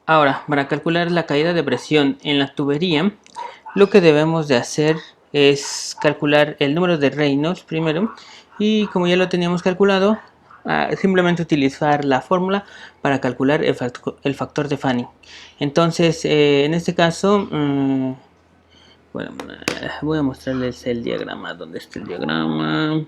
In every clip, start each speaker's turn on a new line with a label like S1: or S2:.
S1: Ahora, para calcular la caída de presión en la tubería, lo que debemos de hacer es calcular el número de Reynolds primero, y como ya lo teníamos calculado, simplemente utilizar la fórmula para calcular el factor de Fanning. Entonces, en este caso, bueno, voy a mostrarles el diagrama. ¿Dónde está el diagrama?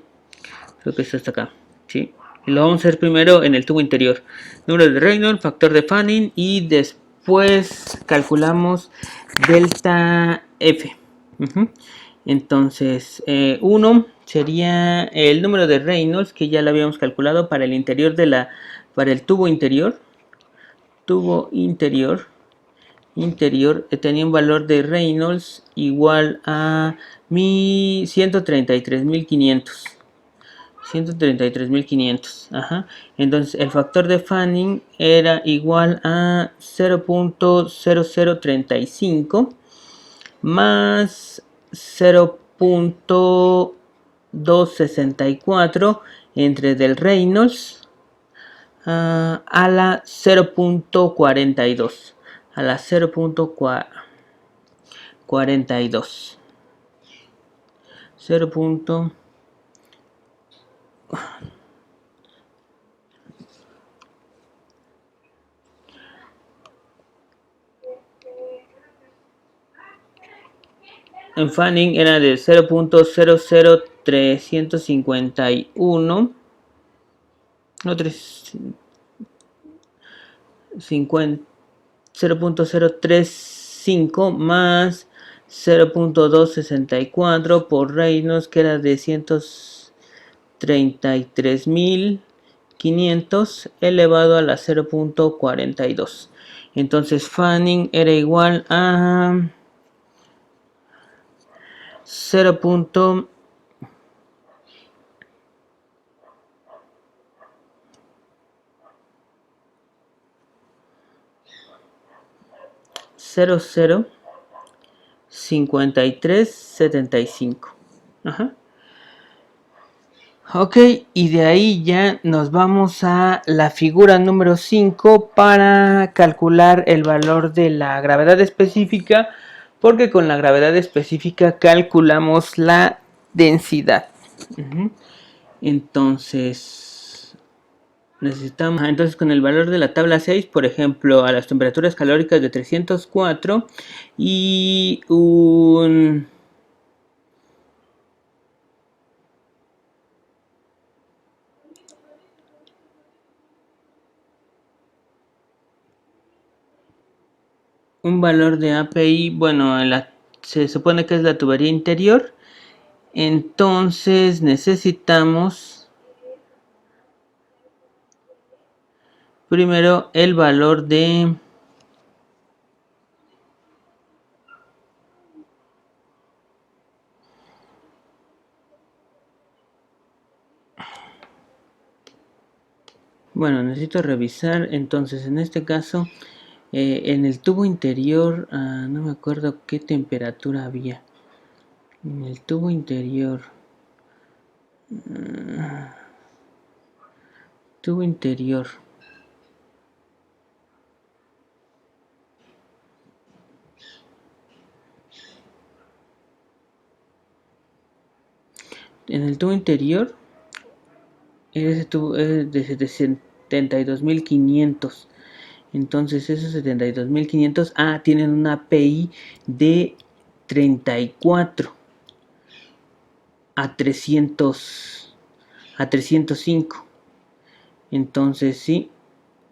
S1: Creo que está hasta acá, ¿sí? Y lo vamos a hacer primero en el tubo interior. Número de Reynolds, factor de Fanning, y después calculamos delta F. Entonces, 1 sería el número de Reynolds, que ya lo habíamos calculado para el interior para el tubo interior. Tubo interior tenía un valor de Reynolds igual a 133.500. 133.500. Entonces el factor de Fanning era igual a 0.0035 más 0.264 entre del Reynolds a la 0.42. A la 0.42. 0. En Fanning era de 0.00351. No, 0.035 más 0.264 por Reynolds, que era de 133.500 elevado a la 0.42. Entonces Fanning era igual a 0.00 5375. Ok, y de ahí ya nos vamos a la figura número 5 para calcular el valor de la gravedad específica, porque con la gravedad específica calculamos la densidad. Entonces necesitamos, entonces con el valor de la tabla 6, por ejemplo, a las temperaturas calóricas de 304 y un valor de API, bueno, se supone que es la tubería interior. Entonces necesitamos primero el valor de bueno, necesito revisar. Entonces en este caso, en el tubo interior, no me acuerdo qué temperatura había en el tubo interior. Tubo interior. En el tubo interior, ese tubo es de 72.500. Entonces esos 72.500 tienen una API de 34 a 305. Entonces sí,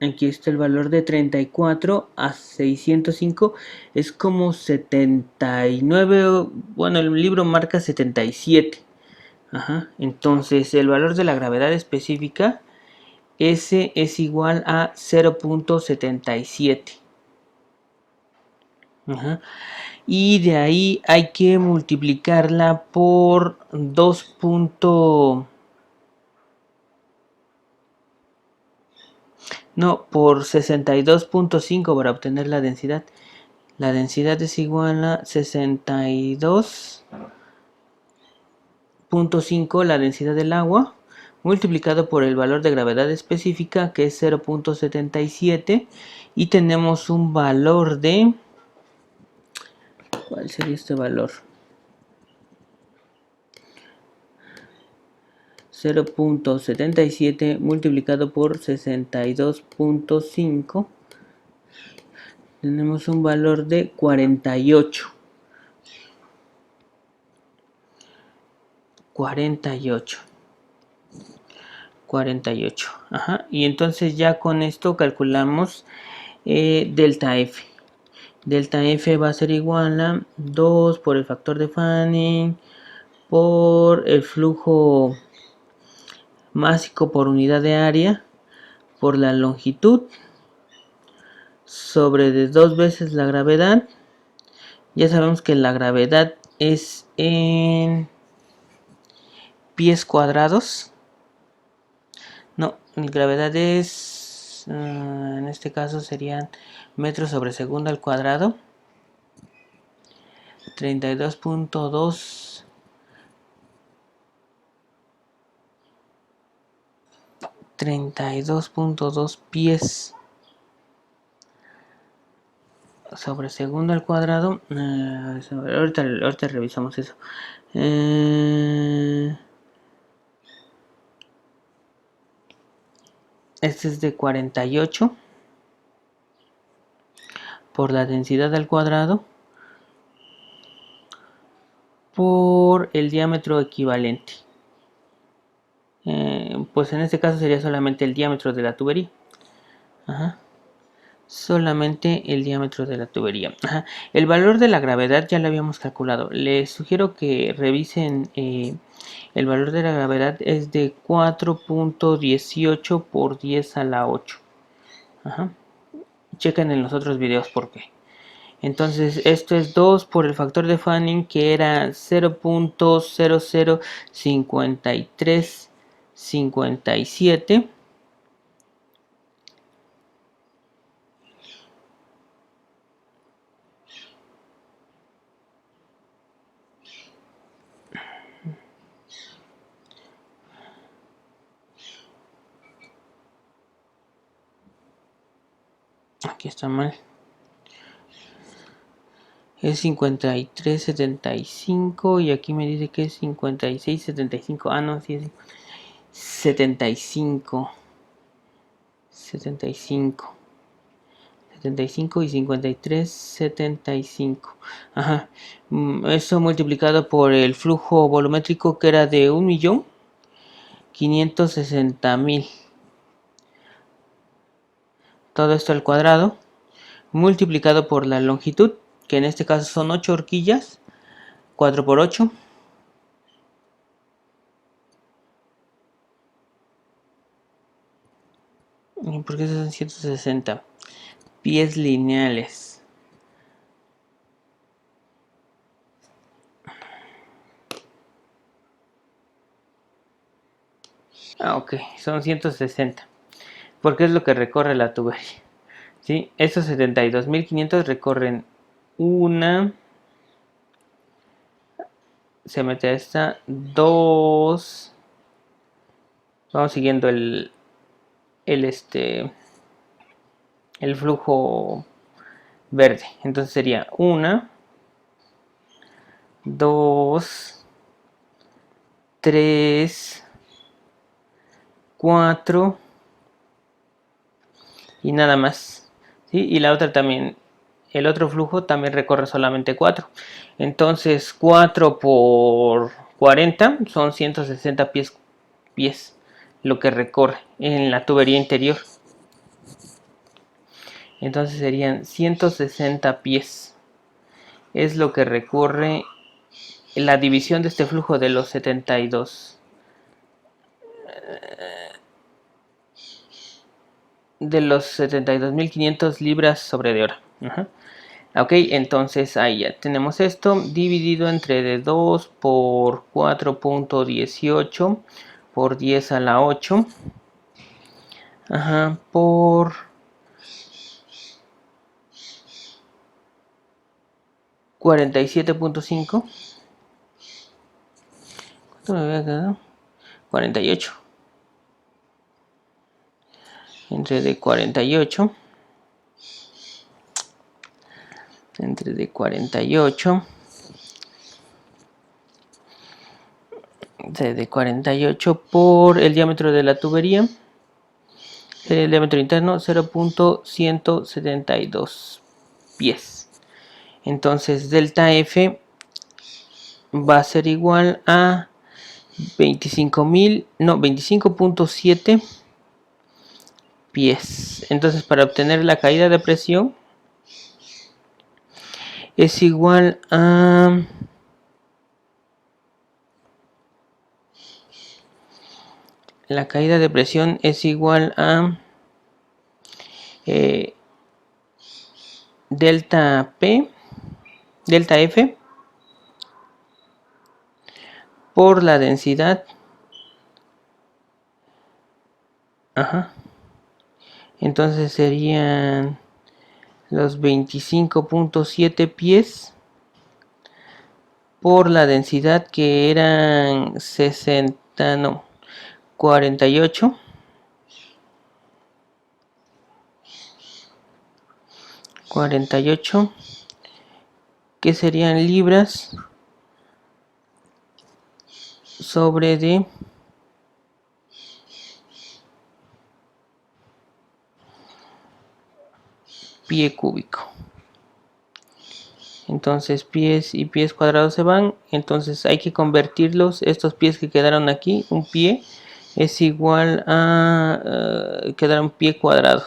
S1: aquí está el valor de 34 a 605, es como 79. Bueno, el libro marca 77. Entonces el valor de la gravedad específica, ese es igual a 0.77. Y de ahí hay que multiplicarla por 2. No, por 62.5 para obtener la densidad. La densidad es igual a 62.5, la densidad del agua, multiplicado por el valor de gravedad específica, que es 0.77, y tenemos un valor de... ¿Cuál sería este valor? 0.77 multiplicado por 62.5, tenemos un valor de 48. 48. Ajá. Y entonces ya con esto calculamos delta F. Delta F va a ser igual a 2 por el factor de Fanning por el flujo másico por unidad de área por la longitud sobre de 2 veces la gravedad. Ya sabemos que la gravedad es en pies cuadrados. No, la gravedad es, en este caso serían metros sobre segundo al cuadrado. 32.2 pies sobre segundo al cuadrado. Ahorita revisamos eso. Este es de 48 por la densidad al cuadrado por el diámetro equivalente. Pues en este caso sería solamente el diámetro de la tubería. Ajá. Solamente el diámetro de la tubería. Ajá. El valor de la gravedad ya lo habíamos calculado. Les sugiero que revisen el valor de la gravedad es de 4.18 por 10 a la 8. Ajá. Chequen en los otros videos por qué. Entonces esto es 2 por el factor de Fanning, que era 0.005357. Aquí está mal. Es 53.75 y aquí me dice que es 56.75. Ah, no, sí es 75. 75 y 53.75. Ajá. Eso multiplicado por el flujo volumétrico, que era de 1.560.000. Todo esto al cuadrado, multiplicado por la longitud, que en este caso son 8 horquillas. 4 por 8. ¿Y por qué son 160 pies lineales? Ok, son 160. Porque es lo que recorre la tubería. ¿Sí? Estos 72.500 recorren una. Se mete a esta. 2. Vamos siguiendo el flujo verde. Entonces sería 1, 2, 3, 4 y nada más. ¿Sí? Y la otra también, el otro flujo también recorre solamente 4. Entonces 4 por 40 son 160 pies lo que recorre en la tubería interior. Entonces serían 160 pies. Es lo que recorre la división de este flujo de los 72. De los 72.500 libras sobre de hora. Ajá. Ok, entonces ahí ya tenemos esto dividido entre de 2 por 4.18 por 10 a la 8. Ajá, por 47.5. ¿Cuánto me había quedado? 48. entre de 48, entre de 48, entre de 48 por el diámetro de la tubería, sería el diámetro interno 0.172 pies. Entonces delta F va a ser igual a 25.7 pies. Entonces, para obtener la caída de presión es igual a delta F por la densidad. Entonces serían los 25.7 pies por la densidad, que eran 48, que serían libras sobre de pie cúbico. Entonces pies y pies cuadrados se van, entonces hay que convertirlos. Estos pies que quedaron aquí, un pie es igual a quedaron pie cuadrado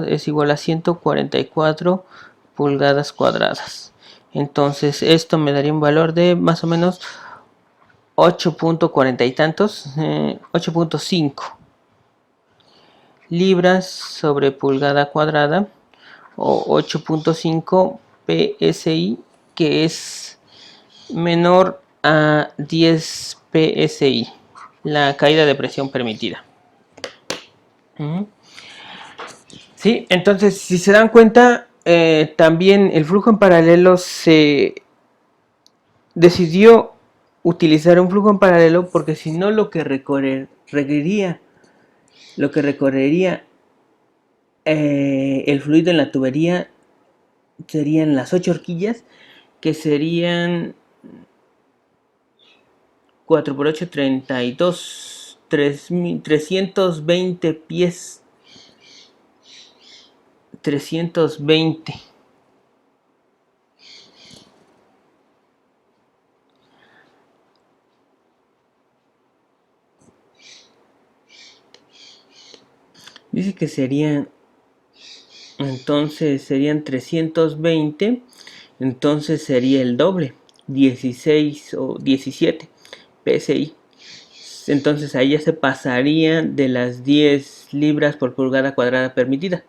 S1: es igual a 144 pulgadas cuadradas. Entonces esto me daría un valor de más o menos 8.40 y tantos, 8.5 libras sobre pulgada cuadrada, o 8.5 PSI, que es menor a 10 PSI, la caída de presión permitida. Sí, entonces si se dan cuenta, también el flujo en paralelo se decidió utilizar un flujo en paralelo porque si no lo que requeriría el fluido en la tubería serían las 8 horquillas, que serían 4 por 8, 32, 320 pies. 320. Dice que serían, entonces serían 320, entonces sería el doble, 16 o 17 PSI. Entonces ahí ya se pasaría de las 10 libras por pulgada cuadrada permitida.